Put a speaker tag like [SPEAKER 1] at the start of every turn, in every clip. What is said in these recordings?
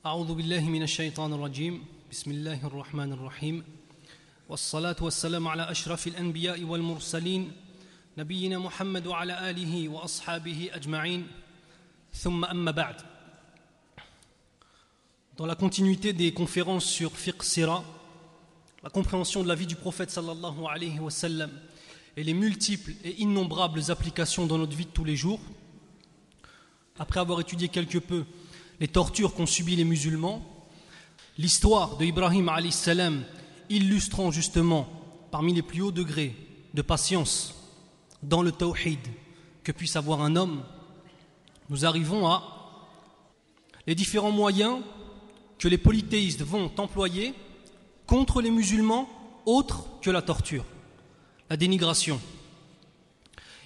[SPEAKER 1] أعوذ بالله من الشيطان الرجيم بسم الله الرحمن الرحيم والصلاة والسلام على أشرف الأنبياء والمرسلين نبينا محمد وعلى آله وأصحابه أجمعين ثم أما بعد. Dans la continuité des conférences sur Fiqh Sira, la compréhension de la vie du prophète sallallahu alayhi wa sallam et les multiples et innombrables applications dans notre vie de tous les jours, après avoir étudié quelque peu les tortures qu'ont subies les musulmans, l'histoire de Ibrahim alayhi salam illustrant justement parmi les plus hauts degrés de patience dans le tawhid que puisse avoir un homme, nous arrivons à les différents moyens que les polythéistes vont employer contre les musulmans autres que la torture, la dénigration.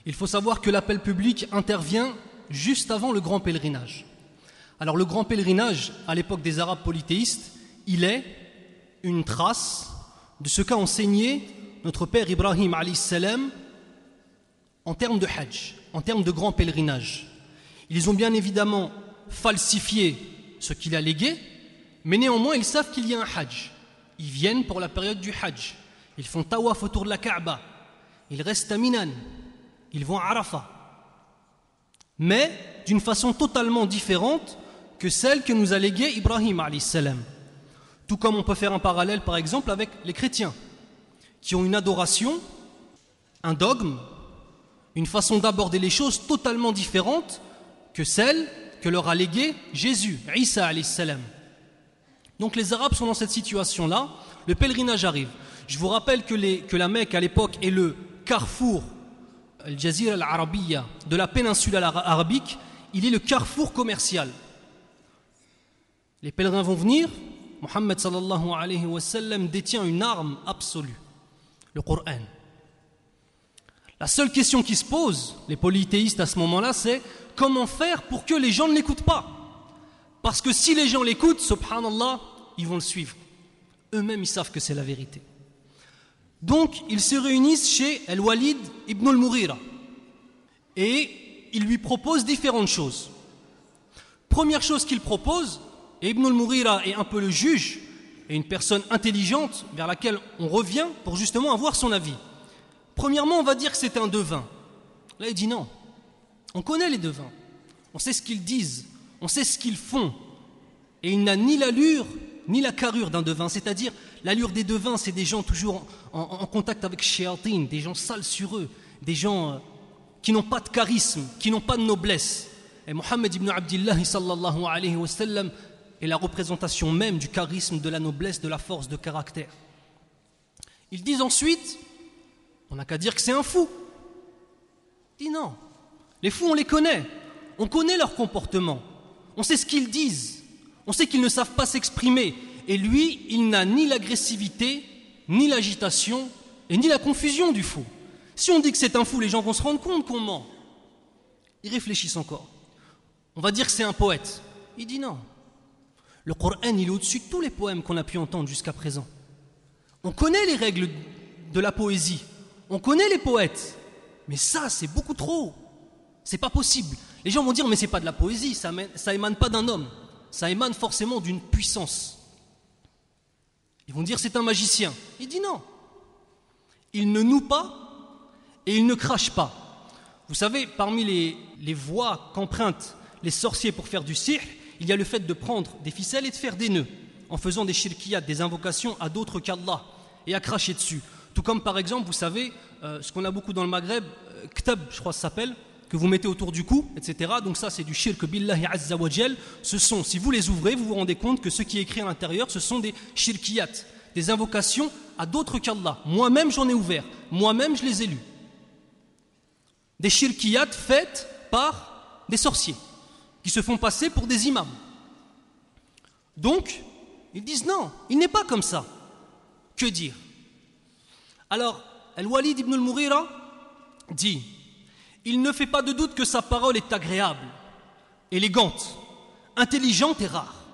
[SPEAKER 1] Il faut savoir que l'appel public intervient juste avant le grand pèlerinage. Alors le grand pèlerinage, à l'époque des Arabes polythéistes, il est une trace de ce qu'a enseigné notre père Ibrahim alayhi salam en termes de hajj, en termes de grand pèlerinage. Ils ont bien évidemment falsifié ce qu'il a légué, mais néanmoins ils savent qu'il y a un hajj. Ils viennent pour la période du hajj. Ils font tawaf autour de la Kaaba. Ils restent à Minan. Ils vont à Arafat. Mais d'une façon totalement différente que celle que nous a léguée Ibrahim alayhi salam. Tout comme on peut faire un parallèle par exemple avec les chrétiens qui ont une adoration, un dogme, une façon d'aborder les choses totalement différente que celle que leur a léguée Jésus, Isa alayhi salam. Donc les Arabes sont dans cette situation-là, le pèlerinage arrive. Je vous rappelle que la Mecque à l'époque est le carrefour, Al-Jazira al-Arabiya, de la péninsule arabique, il est le carrefour commercial. Les pèlerins vont venir, Mohammed sallallahu alayhi wa sallam détient une arme absolue, le Coran. La seule question qui se pose, les polythéistes à ce moment-là, c'est comment faire pour que les gens ne l'écoutent pas. Parce que si les gens l'écoutent, subhanallah, ils vont le suivre. Eux-mêmes, ils savent que c'est la vérité. Donc, ils se réunissent chez Al-Walid ibn al-Mughira. Et ils lui proposent différentes choses. Première chose qu'ils proposent, et Ibn al-Mughira est un peu le juge, et une personne intelligente vers laquelle on revient pour justement avoir son avis. Premièrement, on va dire que c'est un devin. Là, il dit non. On connaît les devins. On sait ce qu'ils disent. On sait ce qu'ils font. Et il n'a ni l'allure, ni la carrure d'un devin. C'est-à-dire, l'allure des devins, c'est des gens toujours en contact avec shayatin, des gens sales sur eux, des gens qui n'ont pas de charisme, qui n'ont pas de noblesse. Et Mohammed ibn Abdillah sallallahu alayhi wa sallam est la représentation même du charisme, de la noblesse, de la force de caractère. Ils disent ensuite, on n'a qu'à dire que c'est un fou. Il dit non, les fous on les connaît, on connaît leur comportement, on sait ce qu'ils disent, on sait qu'ils ne savent pas s'exprimer. Et lui, il n'a ni l'agressivité, ni l'agitation, et ni la confusion du fou. Si on dit que c'est un fou, les gens vont se rendre compte qu'on ment. Ils réfléchissent encore. On va dire que c'est un poète. Il dit non. Le Coran, il est au-dessus de tous les poèmes qu'on a pu entendre jusqu'à présent. On connaît les règles de la poésie. On connaît les poètes. Mais ça, c'est beaucoup trop. C'est pas possible. Les gens vont dire, mais c'est pas de la poésie, ça émane pas d'un homme. Ça émane forcément d'une puissance. Ils vont dire, c'est un magicien. Il dit non. Il ne noue pas et il ne crache pas. Vous savez, parmi les voies qu'empruntent les sorciers pour faire du sihr, il y a le fait de prendre des ficelles et de faire des nœuds, en faisant des shirkiyat, des invocations à d'autres qu'Allah, et à cracher dessus. Tout comme par exemple, vous savez, ce qu'on a beaucoup dans le Maghreb, ktab, je crois que ça s'appelle, que vous mettez autour du cou, etc. Donc ça, c'est du shirk billahi azza wa jal. Ce sont, si vous les ouvrez, vous vous rendez compte que ce qui est écrit à l'intérieur, ce sont des shirkiyat, des invocations à d'autres qu'Allah. Moi-même, j'en ai ouvert. Moi-même, je les ai lus. Des shirkiyat faites par des sorciers qui se font passer pour des imams. Donc, ils disent non, il n'est pas comme ça. Que dire? Alors, Al-Walid ibn al-Mughira dit, il ne fait pas de doute que sa parole est agréable, élégante, intelligente et rare.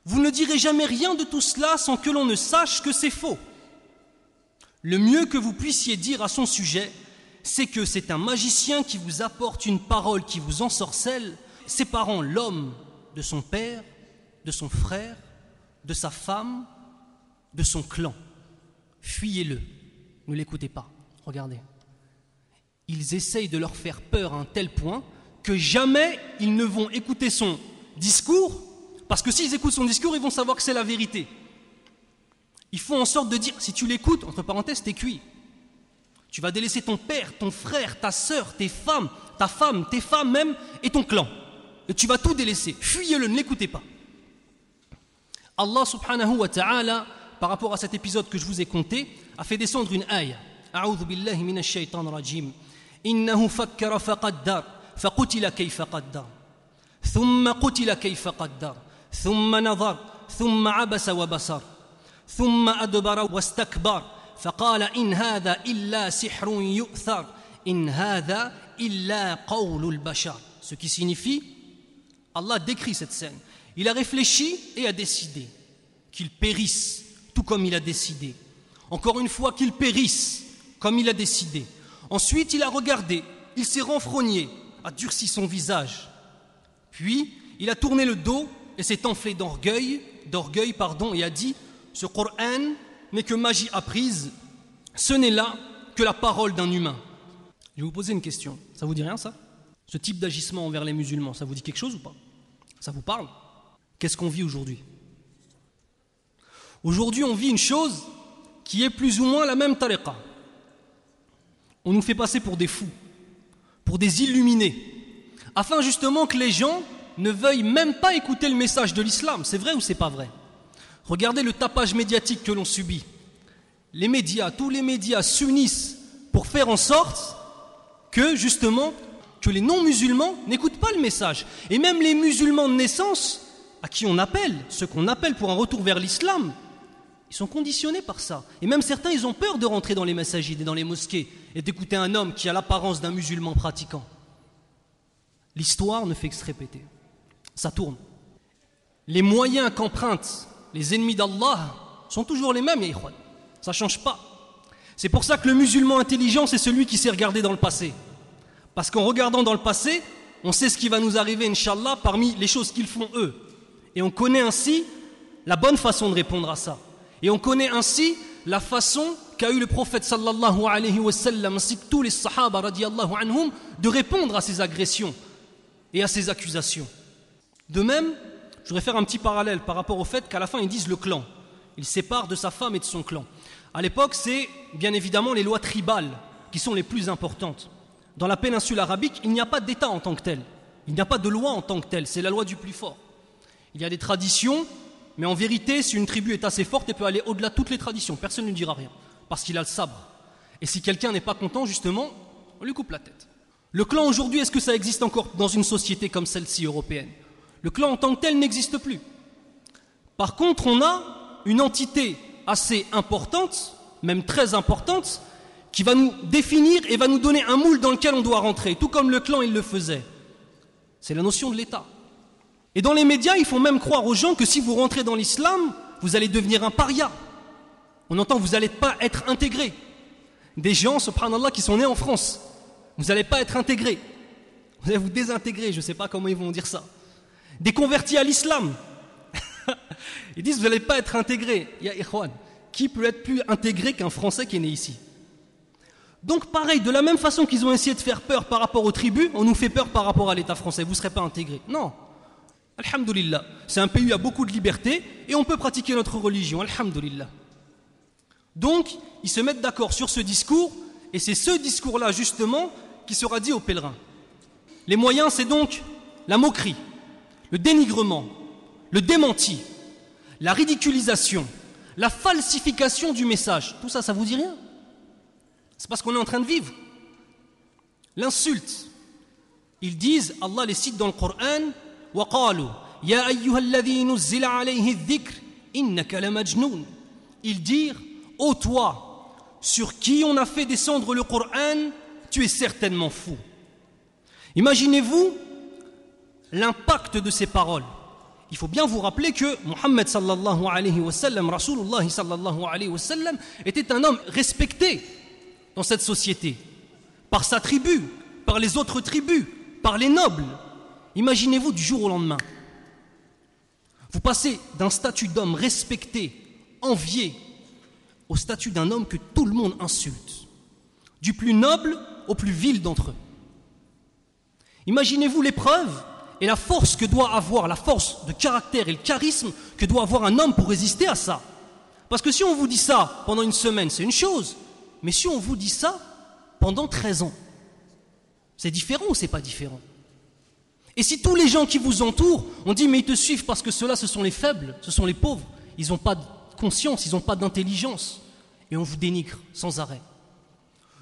[SPEAKER 1] Vous ne direz jamais rien de tout cela sans que l'on ne sache que c'est faux. Le mieux que vous puissiez dire à son sujet, c'est que c'est un magicien qui vous apporte une parole qui vous ensorcelle, séparant l'homme de son père de son frère, de sa femme, de son clan. Fuyez-le, ne l'écoutez pas. Regardez. Ils essayent de leur faire peur à un tel point que jamais ils ne vont écouter son discours, parce que s'ils écoutent son discours, ils vont savoir que c'est la vérité. Ils font en sorte de dire, si tu l'écoutes, entre parenthèses, t'es cuit. Tu vas délaisser ton père, ton frère, ta sœur, tes femmes, ta femme, tes femmes même, et ton clan. Et tu vas tout délaisser. Fuyez-le, ne l'écoutez pas. Allah subhanahu wa ta'ala, par rapport à cet épisode que je vous ai conté, a fait descendre une ayah. A'udhu billahi minash shaitan rajim. Innahu fakkara faqaddar, faqutila kayfa qaddar. Thumma qutila kayfa qaddar. Thumma nadhar, thumma abasa wa basar. Thumma adbara wastakbar. فقال إن هذا إلا سحر يؤثر إن هذا إلا قول البشر. Ce qui signifie, Allah décrit cette scène. Il a réfléchi et a décidé qu'il périsse tout comme il a décidé. Encore une fois, qu'il périsse comme il a décidé. Ensuite, il a regardé, il s'est renfrogné, a durci son visage. Puis, il a tourné le dos et s'est enflé d'orgueil, et a dit, ce Coran n'est que magie apprise, ce n'est là que la parole d'un humain. Je vais vous poser une question, ça vous dit rien ça? Ce type d'agissement envers les musulmans, ça vous dit quelque chose ou pas? Ça vous parle? Qu'est-ce qu'on vit aujourd'hui? Aujourd'hui, on vit une chose qui est plus ou moins la même tariqa. On nous fait passer pour des fous, pour des illuminés, afin justement que les gens ne veuillent même pas écouter le message de l'islam. C'est vrai ou c'est pas vrai? Regardez le tapage médiatique que l'on subit. Les médias, tous les médias s'unissent pour faire en sorte que justement, que les non-musulmans n'écoutent pas le message. Et même les musulmans de naissance, à qui on appelle, ceux qu'on appelle pour un retour vers l'islam, ils sont conditionnés par ça. Et même certains, ils ont peur de rentrer dans les masajids et dans les mosquées et d'écouter un homme qui a l'apparence d'un musulman pratiquant. L'histoire ne fait que se répéter. Ça tourne. Les moyens qu'empruntent les ennemis d'Allah sont toujours les mêmes, ya ikhwan. Ça ne change pas. C'est pour ça que le musulman intelligent, c'est celui qui sait regarder dans le passé. Parce qu'en regardant dans le passé, on sait ce qui va nous arriver, Inch'Allah, parmi les choses qu'ils font eux. Et on connaît ainsi la bonne façon de répondre à ça. Et on connaît ainsi la façon qu'a eu le prophète sallallahu alayhi wa sallam, ainsi que tous les sahaba radiyallahu anhum, de répondre à ces agressions et à ces accusations. De même, je voudrais faire un petit parallèle par rapport au fait qu'à la fin ils disent le clan. Il sépare de sa femme et de son clan. À l'époque, c'est bien évidemment les lois tribales qui sont les plus importantes. Dans la péninsule arabique, il n'y a pas d'État en tant que tel. Il n'y a pas de loi en tant que telle. C'est la loi du plus fort. Il y a des traditions, mais en vérité, si une tribu est assez forte, elle peut aller au-delà de toutes les traditions. Personne ne lui dira rien, parce qu'il a le sabre. Et si quelqu'un n'est pas content, justement, on lui coupe la tête. Le clan aujourd'hui, est-ce que ça existe encore dans une société comme celle-ci européenne? Le clan en tant que tel n'existe plus. Par contre, on a une entité assez importante, même très importante, qui va nous définir et va nous donner un moule dans lequel on doit rentrer, tout comme le clan il le faisait. C'est la notion de l'État. Et dans les médias, ils font même croire aux gens que si vous rentrez dans l'islam, vous allez devenir un paria. On entend vous n'allez pas être intégré. Des gens, subhanallah, qui sont nés en France, vous n'allez pas être intégré. Vous allez vous désintégrer, je ne sais pas comment ils vont dire ça. Des convertis à l'islam. Ils disent vous n'allez pas être intégré. Ya ikhwan, qui peut être plus intégré qu'un Français qui est né ici? Donc pareil, de la même façon qu'ils ont essayé de faire peur par rapport aux tribus, on nous fait peur par rapport à l'État français. Vous ne serez pas intégré. Non. Alhamdulillah. C'est un pays où il y a beaucoup de liberté et on peut pratiquer notre religion. Alhamdulillah. Donc, ils se mettent d'accord sur ce discours et c'est ce discours-là justement qui sera dit aux pèlerins. Les moyens, c'est donc la moquerie, le dénigrement, le démenti, la ridiculisation, la falsification du message. Tout ça, ça vous dit rien? C'est parce qu'on est en train de vivre. L'insulte. Ils disent, Allah les cite dans le Coran, وَقَالُوا يَا أَيُّهَا الَّذِي نُزِّلَ عَلَيْهِ الذِّكْرِ إِنَّكَ لَمَجْنُونَ. Ils dirent, ô toi, sur qui on a fait descendre le Coran, tu es certainement fou. Imaginez-vous l'impact de ces paroles. Il faut bien vous rappeler que Muhammad sallallahu alayhi wa sallam, Rasulullah sallallahu alayhi wa sallam, était un homme respecté dans cette société, par sa tribu, par les autres tribus, par les nobles. Imaginez-vous du jour au lendemain. Vous passez d'un statut d'homme respecté, envié, au statut d'un homme que tout le monde insulte, du plus noble au plus vil d'entre eux. Imaginez-vous l'épreuve et la force que doit avoir, la force de caractère et le charisme que doit avoir un homme pour résister à ça. Parce que si on vous dit ça pendant une semaine, c'est une chose, mais si on vous dit ça pendant 13 ans, c'est différent ou c'est pas différent? Et si tous les gens qui vous entourent, on dit mais ils te suivent parce que ceux-là ce sont les faibles, ce sont les pauvres, ils n'ont pas de conscience, ils n'ont pas d'intelligence, et on vous dénigre sans arrêt.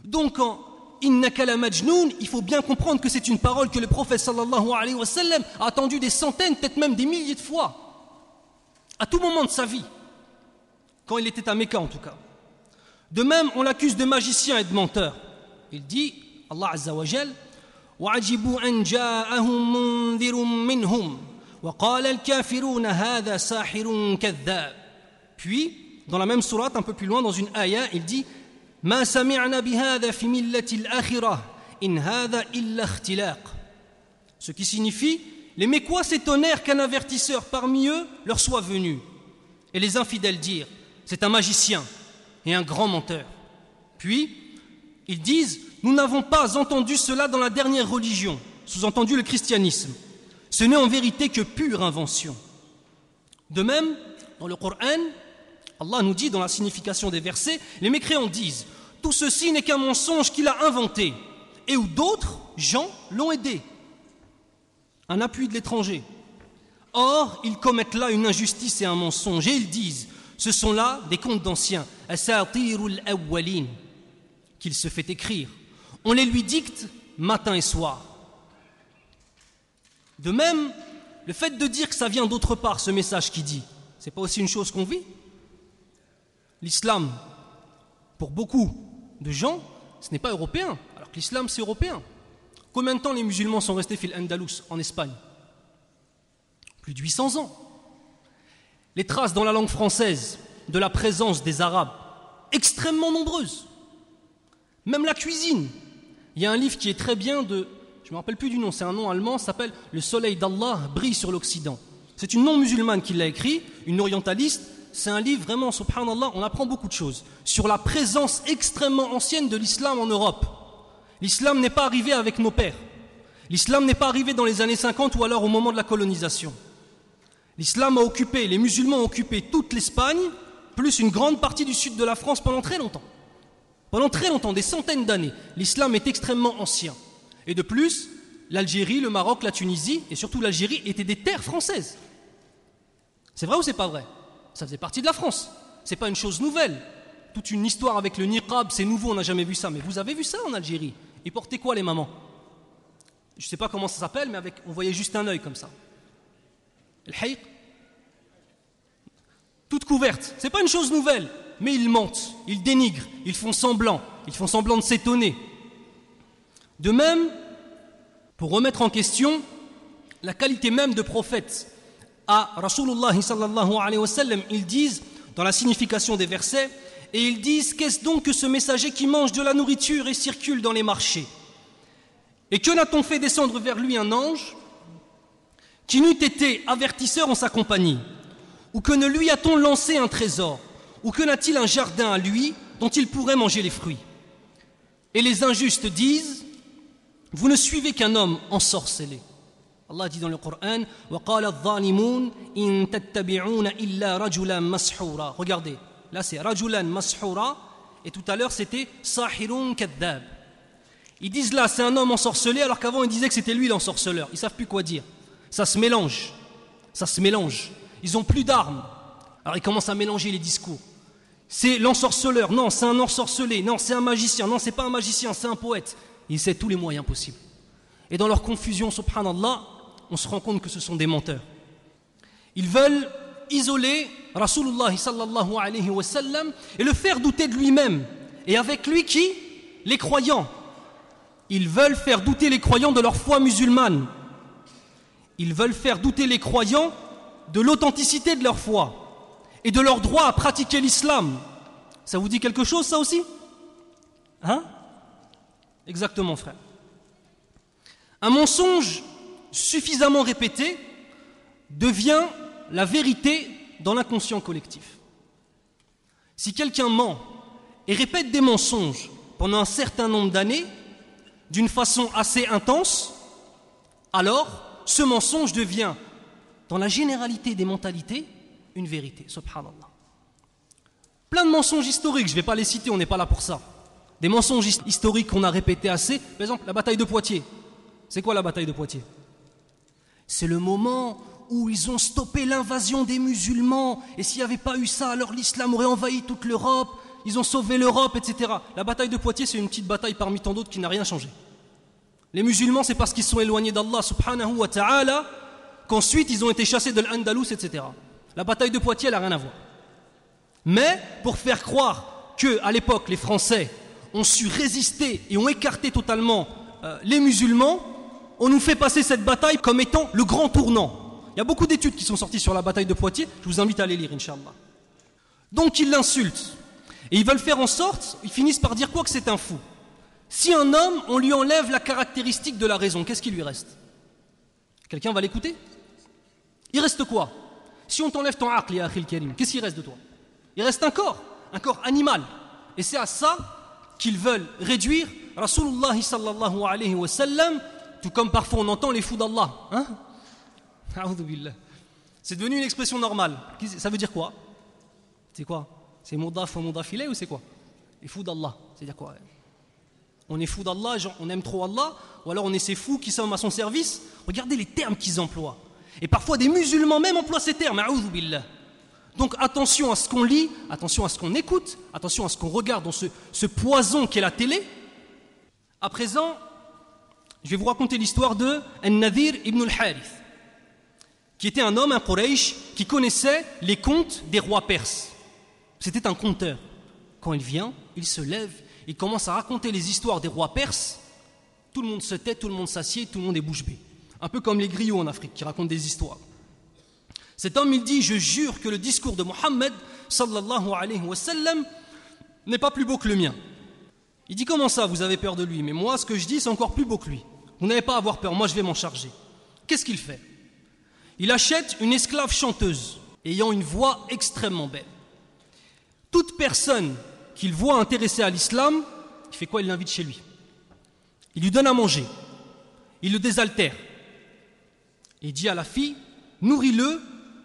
[SPEAKER 1] Donc en Innaka la majnoun, il faut bien comprendre que c'est une parole que le prophète sallallahu alayhi wa sallam a entendue des centaines, peut-être même des milliers de fois, à tout moment de sa vie, quand il était à Mecca en tout cas. De même, on l'accuse de magicien et de menteur. Il dit, Allah Azza wa Jal, وَعَجِبُوا أَنْ جَاءَهُمْ مُنذِرٌ مِّنْهُمْ وَقَالَ الْكَافِرُونَ هَذَا سَاحِرٌ كَذَّابٌ. Puis, dans la même sourate, un peu plus loin, dans une ayah, il dit ما سمعنا بهذا في ملة الآخرة إن هذا إلا اختلاق. Ce qui signifie, les Mécois s'étonnèrent qu'un avertisseur parmi eux leur soit venu. Et les infidèles dirent, c'est un magicien et un grand menteur. Puis, ils disent, nous n'avons pas entendu cela dans la dernière religion, sous-entendu le christianisme. Ce n'est en vérité que pure invention. De même, dans le Coran, Allah nous dit dans la signification des versets, les mécréants disent, tout ceci n'est qu'un mensonge qu'il a inventé, et où d'autres gens l'ont aidé. Un appui de l'étranger. Or, ils commettent là une injustice et un mensonge, et ils disent, ce sont là des contes d'anciens, asatirul awwalin, qu'il se fait écrire. On les lui dicte matin et soir. De même, le fait de dire que ça vient d'autre part, ce message qui dit, c'est pas aussi une chose qu'on vit? L'islam, pour beaucoup de gens, ce n'est pas européen, alors que l'islam c'est européen. Combien de temps les musulmans sont restés fil Andalus en Espagne? Plus de 800 ans. Les traces dans la langue française de la présence des Arabes, extrêmement nombreuses. Même la cuisine. Il y a un livre qui est très bien de, je ne me rappelle plus du nom, c'est un nom allemand, ça s'appelle « Le soleil d'Allah brille sur l'Occident ». C'est une non-musulmane qui l'a écrit, une orientaliste. C'est un livre vraiment, subhanallah, on apprend beaucoup de choses sur la présence extrêmement ancienne de l'islam en Europe. L'islam n'est pas arrivé avec nos pères. L'islam n'est pas arrivé dans les années 50 ou alors au moment de la colonisation. L'islam a occupé, les musulmans ont occupé toute l'Espagne, plus une grande partie du sud de la France pendant très longtemps. Pendant très longtemps, des centaines d'années. L'islam est extrêmement ancien. Et de plus, l'Algérie, le Maroc, la Tunisie, et surtout l'Algérie, étaient des terres françaises. C'est vrai ou c'est pas vrai? Ça faisait partie de la France. C'est pas une chose nouvelle. Toute une histoire avec le niqab, c'est nouveau, on n'a jamais vu ça. Mais vous avez vu ça en Algérie? Ils portaient quoi les mamans? Je sais pas comment ça s'appelle, mais on voyait juste un œil comme ça. Le hayq. Toute couverte. C'est pas une chose nouvelle. Mais ils mentent, ils dénigrent, ils font semblant de s'étonner. De même, pour remettre en question la qualité même de prophète à Rasulullah sallallahu alayhi wa sallam, ils disent, dans la signification des versets, et ils disent, qu'est-ce donc que ce messager qui mange de la nourriture et circule dans les marchés? Et que n'a-t-on fait descendre vers lui un ange qui n'eût été avertisseur en sa compagnie? Ou que ne lui a-t-on lancé un trésor? Ou que n'a-t-il un jardin à lui dont il pourrait manger les fruits? Et les injustes disent, vous ne suivez qu'un homme ensorcelé. Allah dit dans le Coran, وَقَالَ الظَّالِمُونَ إِن تَتَّبِعُونَ إِلَّا رَجُلًا مَسْحُورًا. Regardez, là c'est rajulan mashura, et tout à l'heure c'était sahirun kadhab. Ils disent là c'est un homme ensorcelé, alors qu'avant ils disaient que c'était lui l'ensorceleur. Ils ne savent plus quoi dire. Ça se mélange. Ils n'ont plus d'armes. Alors ils commencent à mélanger les discours. C'est l'ensorceleur, non c'est un ensorcelé, non c'est un magicien, non c'est pas un magicien, c'est un poète. Ils essaient tous les moyens possibles. Et dans leur confusion, subhanallah, on se rend compte que ce sont des menteurs. Ils veulent isoler Rasulullah sallallahu alayhi wa sallam et le faire douter de lui-même. Et avec lui qui? Les croyants. Ils veulent faire douter les croyants de leur foi musulmane. Ils veulent faire douter les croyants de l'authenticité de leur foi et de leur droit à pratiquer l'islam. Ça vous dit quelque chose, ça aussi? Hein? Exactement, frère. Un mensonge suffisamment répété devient la vérité dans l'inconscient collectif. Si quelqu'un ment et répète des mensonges pendant un certain nombre d'années, d'une façon assez intense, alors ce mensonge devient, dans la généralité des mentalités, une vérité, subhanallah. Plein de mensonges historiques, je ne vais pas les citer, on n'est pas là pour ça. Des mensonges historiques qu'on a répétés assez. Par exemple, la bataille de Poitiers. C'est quoi la bataille de Poitiers? C'est le moment où ils ont stoppé l'invasion des musulmans, et s'il n'y avait pas eu ça, alors l'islam aurait envahi toute l'Europe, ils ont sauvé l'Europe, etc. La bataille de Poitiers, c'est une petite bataille parmi tant d'autres qui n'a rien changé. Les musulmans, c'est parce qu'ils sont éloignés d'Allah subhanahu wa ta'ala qu'ensuite ils ont été chassés de l'Andalous, etc. La bataille de Poitiers, elle n'a rien à voir. Mais pour faire croire qu'à l'époque, les Français ont su résister et ont écarté totalement les musulmans, on nous fait passer cette bataille comme étant le grand tournant. Il y a beaucoup d'études qui sont sorties sur la bataille de Poitiers, je vous invite à les lire, Inch'Allah. Donc ils l'insultent, et ils veulent faire en sorte, ils finissent par dire quoi? Que c'est un fou. Si un homme, on lui enlève la caractéristique de la raison, qu'est-ce qui lui reste? Quelqu'un va l'écouter? Il reste quoi? Si on t'enlève ton aql, ya akhil karim, qu'est-ce qu'il reste de toi? Il reste un corps animal. Et c'est à ça qu'ils veulent réduire Rasulullah sallallahu alayhi wa sallam, tout comme parfois on entend les fous d'Allah. Hein? C'est devenu une expression normale. Ça veut dire quoi? C'est quoi? C'est mudaf ou mudaf ilayh ou c'est quoi? Les fous d'Allah. C'est-à-dire quoi? On est fou d'Allah, on aime trop Allah, ou alors on est ces fous qui sommes à son service. Regardez les termes qu'ils emploient. Et parfois des musulmans même emploient ces termes. A'udhu billah. Donc attention à ce qu'on lit, attention à ce qu'on écoute, attention à ce qu'on regarde dans ce poison qu'est la télé. À présent, je vais vous raconter l'histoire de An-Nadir ibn al-Harith, qui était un homme, un Quraysh, qui connaissait les contes des rois perses. C'était un conteur. Quand il vient, il se lève, il commence à raconter les histoires des rois perses. Tout le monde se tait, tout le monde s'assied, tout le monde est bouche bée. Un peu comme les griots en Afrique qui racontent des histoires. Cet homme, il dit, je jure que le discours de Mohammed sallallahu alayhi wa sallam n'est pas plus beau que le mien. Il dit, comment ça, vous avez peur de lui? Mais moi, ce que je dis, c'est encore plus beau que lui. Vous n'avez pas à avoir peur, moi je vais m'en charger. Qu'est-ce qu'il fait? Il achète une esclave chanteuse, ayant une voix extrêmement belle. Toute personne qu'il voit intéressée à l'islam, il fait quoi? Il l'invite chez lui. Il lui donne à manger. Il le désaltère. Il dit à la fille, nourris-le,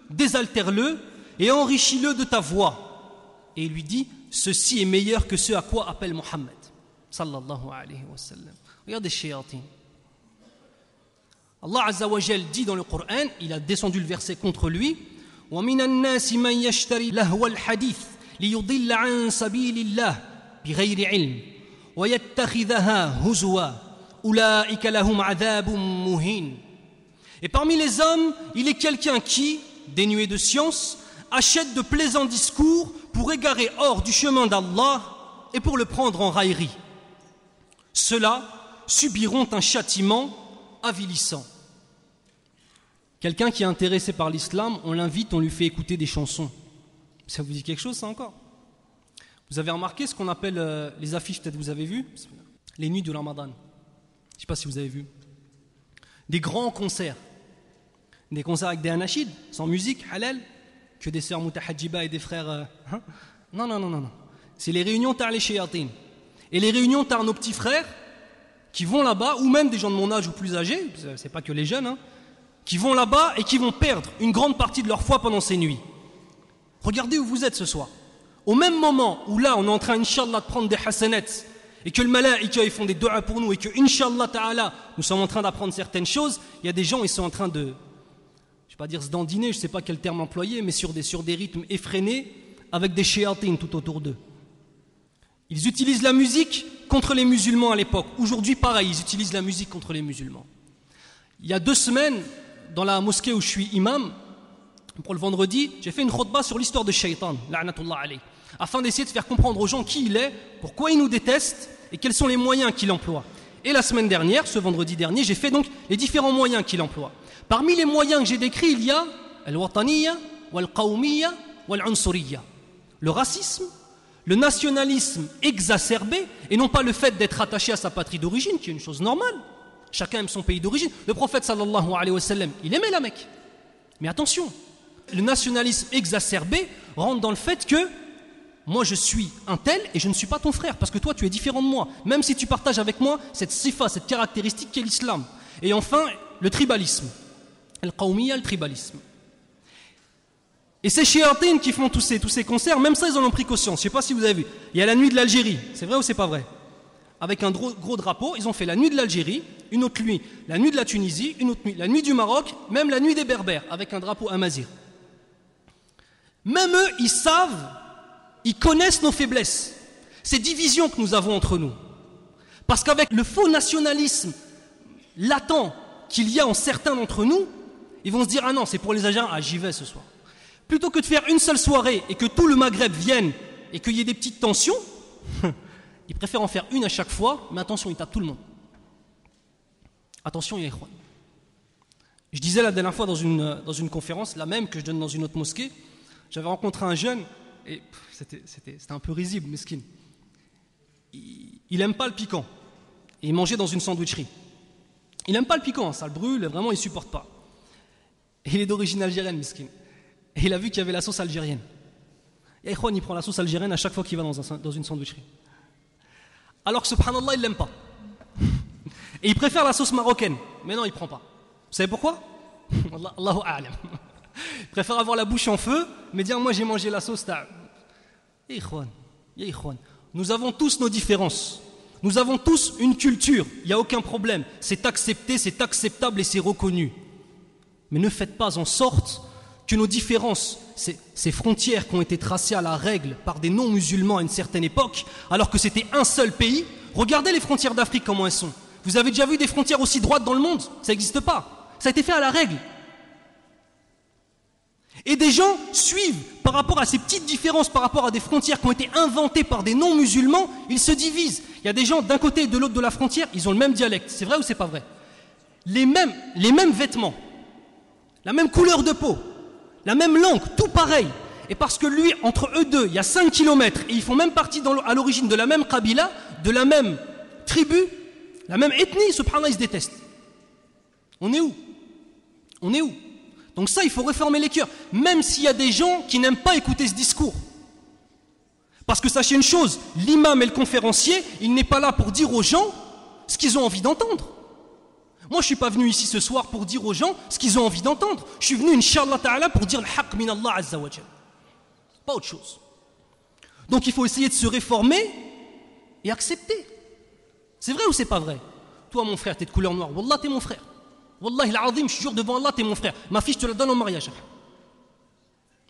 [SPEAKER 1] désaltère-le et enrichis-le de ta voix. Et il lui dit, ceci est meilleur que ce à quoi appelle Mohammed sallallahu alayhi wa sallam. Regardez shayatin. Allah Azza wa Jal dit dans le Coran, il a descendu le verset contre lui, وَمِنَ النَّاسِ مَنْ يَشْتَرِي لَهْوَ الْحَدِيثِ لِيُضِلَّ عَنْ سَبِيلِ اللَّهِ بِغَيْرِ عِلْمٍ وَيَتَّخِذَهَا هُزُوًا أُولَئِكَ لَهُمْ عَذَابٌ مُهِينٌ. Et parmi les hommes, il est quelqu'un qui, dénué de science, achète de plaisants discours pour égarer hors du chemin d'Allah et pour le prendre en raillerie. Ceux-là subiront un châtiment avilissant. Quelqu'un qui est intéressé par l'islam, on l'invite, on lui fait écouter des chansons. Ça vous dit quelque chose, ça encore? Vous avez remarqué ce qu'on appelle les affiches, peut-être vous avez vu? Les nuits du Ramadan. Je ne sais pas si vous avez vu. Des grands concerts. Des concerts avec des anachid, sans musique, halal, que des sœurs mutahadjiba et des frères... Non. C'est les réunions tar les shayatin. Et les réunions tar nos petits frères qui vont là-bas, ou même des gens de mon âge ou plus âgés, c'est pas que les jeunes, qui vont là-bas et qui vont perdre une grande partie de leur foi pendant ces nuits. Regardez où vous êtes ce soir. Au même moment où là, on est en train, Inch'Allah, de prendre des hasanats, et que le malaïka, ils font des du'a pour nous, et que, Inch'Allah ta'ala, nous sommes en train d'apprendre certaines choses, il y a des gens, ils sont en train de, je ne vais pas dire se dandiner, je ne sais pas quel terme employer, mais sur des rythmes effrénés, avec des shayatin tout autour d'eux. Ils utilisent la musique contre les musulmans à l'époque. Aujourd'hui, pareil, ils utilisent la musique contre les musulmans. Il y a 2 semaines, dans la mosquée où je suis imam, pour le vendredi, j'ai fait une khutbah sur l'histoire de Shaitan, la'natullah alayh, afin d'essayer de faire comprendre aux gens qui il est, pourquoi il nous déteste et quels sont les moyens qu'il emploie. Et la semaine dernière, ce vendredi dernier, j'ai fait donc les différents moyens qu'il emploie. Parmi les moyens que j'ai décrits, il y a al-wataniya, wal-qawmiya, wal-unsuriyya. Le racisme, le nationalisme exacerbé, et non pas le fait d'être attaché à sa patrie d'origine, qui est une chose normale. Chacun aime son pays d'origine. Le prophète sallallahu alayhi wa sallam, il aimait la Mecque. Mais attention, le nationalisme exacerbé rentre dans le fait que moi je suis un tel et je ne suis pas ton frère parce que toi tu es différent de moi, même si tu partages avec moi cette sifa, cette caractéristique qu'est l'islam. Et enfin, le tribalisme, le tribalisme. Et ces chiatines qui font tous ces concerts, même ça ils en ont pris conscience. Je ne sais pas si vous avez vu, il y a la nuit de l'Algérie, c'est vrai ou c'est pas vrai? Avec un gros drapeau, ils ont fait la nuit de l'Algérie, une autre nuit la nuit de la Tunisie, une autre nuit la nuit du Maroc, même la nuit des Berbères, avec un drapeau amazigh. Même eux, ils savent, ils connaissent nos faiblesses, ces divisions que nous avons entre nous. Parce qu'avec le faux nationalisme latent qu'il y a en certains d'entre nous, ils vont se dire « Ah non, c'est pour les Algériens, ah j'y vais ce soir ». Plutôt que de faire une seule soirée et que tout le Maghreb vienne et qu'il y ait des petites tensions, ils préfèrent en faire une à chaque fois, mais attention, ils tapent tout le monde. Attention, ya ikhwan. Je disais la dernière fois dans une conférence, la même que je donne dans une autre mosquée, j'avais rencontré un jeune, et c'était un peu risible, mesquin. Il n'aime pas le piquant. Et il mangeait dans une sandwicherie. Il n'aime pas le piquant, ça le brûle, vraiment il ne supporte pas. Et il est d'origine algérienne, mesquin. Et il a vu qu'il y avait la sauce algérienne. Et ikhwan, il prend la sauce algérienne à chaque fois qu'il va dans une sandwicherie. Alors que subhanallah, il ne l'aime pas. Et il préfère la sauce marocaine. Mais non, il ne prend pas. Vous savez pourquoi? Allahu a'lam. Il préfère avoir la bouche en feu, mais dire moi j'ai mangé la sauce. Ya ikhwan, nous avons tous nos différences. Nous avons tous une culture. Il n'y a aucun problème. C'est accepté, c'est acceptable et c'est reconnu. Mais ne faites pas en sorte que nos différences, ces frontières qui ont été tracées à la règle par des non-musulmans à une certaine époque, alors que c'était un seul pays, regardez les frontières d'Afrique comment elles sont. Vous avez déjà vu des frontières aussi droites dans le monde? Ça n'existe pas. Ça a été fait à la règle. Et des gens suivent par rapport à ces petites différences, par rapport à des frontières qui ont été inventées par des non-musulmans, ils se divisent. Il y a des gens d'un côté et de l'autre de la frontière, ils ont le même dialecte. C'est vrai ou c'est pas vrai? Les mêmes vêtements, la même couleur de peau, la même langue, tout pareil. Et parce que lui, entre eux deux, il y a 5 kilomètres et ils font même partie à l'origine de la même qabila, de la même tribu, la même ethnie, subhanallah, ils se détestent. On est où? On est où? Donc ça, il faut réformer les cœurs. Même s'il y a des gens qui n'aiment pas écouter ce discours. Parce que sachez une chose, l'imam et le conférencier, il n'est pas là pour dire aux gens ce qu'ils ont envie d'entendre. Moi, je ne suis pas venu ici ce soir pour dire aux gens ce qu'ils ont envie d'entendre. Je suis venu, Inch'Allah Ta'ala, pour dire le haqq min Allah Azza wa Jal. Pas autre chose. Donc il faut essayer de se réformer et accepter. C'est vrai ou c'est pas vrai? Toi, mon frère, t'es de couleur noire. Wallah, t'es mon frère. Wallahi l'azim, je jure devant Allah, t'es mon frère. Ma fille, je te la donne en mariage.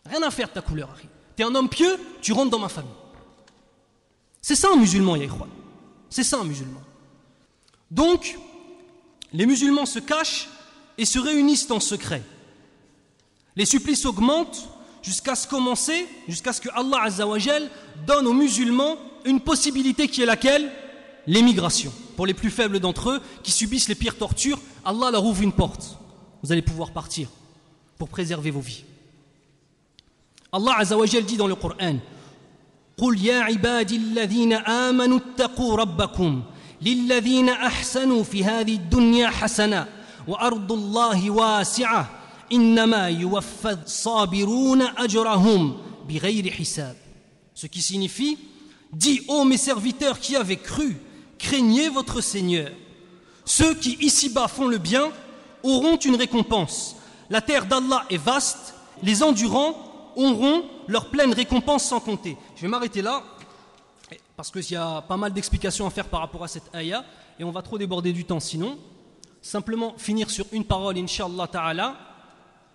[SPEAKER 1] Rien à faire de ta couleur. T'es un homme pieux, tu rentres dans ma famille. C'est ça un musulman, ya ikhwan. C'est ça un musulman. Donc, les musulmans se cachent et se réunissent en secret. Les supplices augmentent jusqu'à ce que Allah Azza wa Jal donne aux musulmans une possibilité qui est laquelle? L'émigration. Pour les plus faibles d'entre eux qui subissent les pires tortures, Allah leur ouvre une porte. Vous allez pouvoir partir pour préserver vos vies. Allah Azza wa Jal dit dans le Coran: قُلْ يَا عِبَادِ الَّذِينَ آمَنُوا اتَّقُوا رَبَّكُمْ لِلَّذِينَ أَحْسَنُوا فِي هَذِهِ الدُّنْيَا حَسَنَةٌ وَأَرْضُ اللَّهِ وَاسِعَةٌ إِنَّمَا يُوَفَّى الصَّابِرُونَ أَجْرَهُمْ بِغَيْرِ حِسَابٍ. Ce qui signifie: dis ô mes serviteurs qui avez cru, craignez votre Seigneur. Ceux qui ici-bas font le bien auront une récompense. La terre d'Allah est vaste, les endurants auront leur pleine récompense sans compter. Je vais m'arrêter là, parce qu'il y a pas mal d'explications à faire par rapport à cette ayah, et on va trop déborder du temps sinon. Simplement finir sur une parole, Inch'Allah Ta'ala.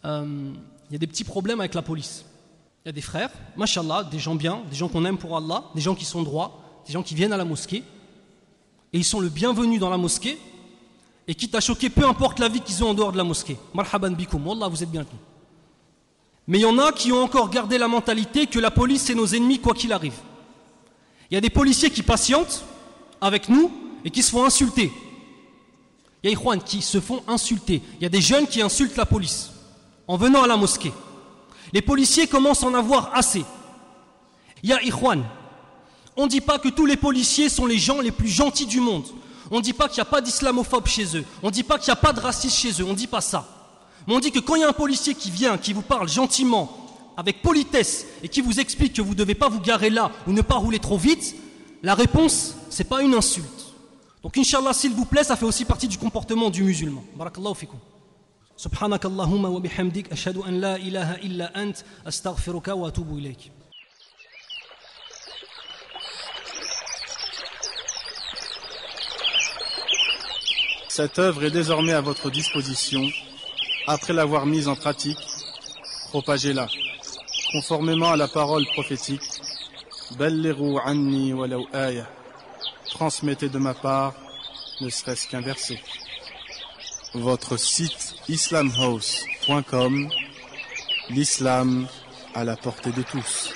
[SPEAKER 1] Il y a des petits problèmes avec la police. Il y a des frères, mashallah, des gens bien, des gens qu'on aime pour Allah, des gens qui sont droits, des gens qui viennent à la mosquée, et ils sont le bienvenu dans la mosquée, et quitte à choquer, peu importe la vie qu'ils ont en dehors de la mosquée. Marhaban bikoum, wallah, vous êtes bienvenus. Mais il y en a qui ont encore gardé la mentalité que la police c'est nos ennemis quoi qu'il arrive. Il y a des policiers qui patientent avec nous et qui se font insulter. Il y a des ikhwan qui se font insulter. Il y a des jeunes qui insultent la police en venant à la mosquée. Les policiers commencent à en avoir assez. Il y a ikhwan. On ne dit pas que tous les policiers sont les gens les plus gentils du monde. On ne dit pas qu'il n'y a pas d'islamophobes chez eux. On ne dit pas qu'il n'y a pas de racistes chez eux. On ne dit pas ça. Mais on dit que quand il y a un policier qui vient, qui vous parle gentiment, avec politesse, et qui vous explique que vous ne devez pas vous garer là ou ne pas rouler trop vite, la réponse, ce n'est pas une insulte. Donc Inch'Allah, s'il vous plaît, ça fait aussi partie du comportement du musulman. Barakallahu fikum. سبحانك اللهم وبحمدك أشهد أن لا إله إلا أنت أستغفرك وأتوب إليك.
[SPEAKER 2] Cette œuvre est désormais à votre disposition. Après l'avoir mise en pratique, propagez-la. Conformément à la parole prophétique, Ballighu anni walau aya. Transmettez de ma part, ne serait-ce qu'un verset. Votre site islamhouse.com, l'islam à la portée de tous.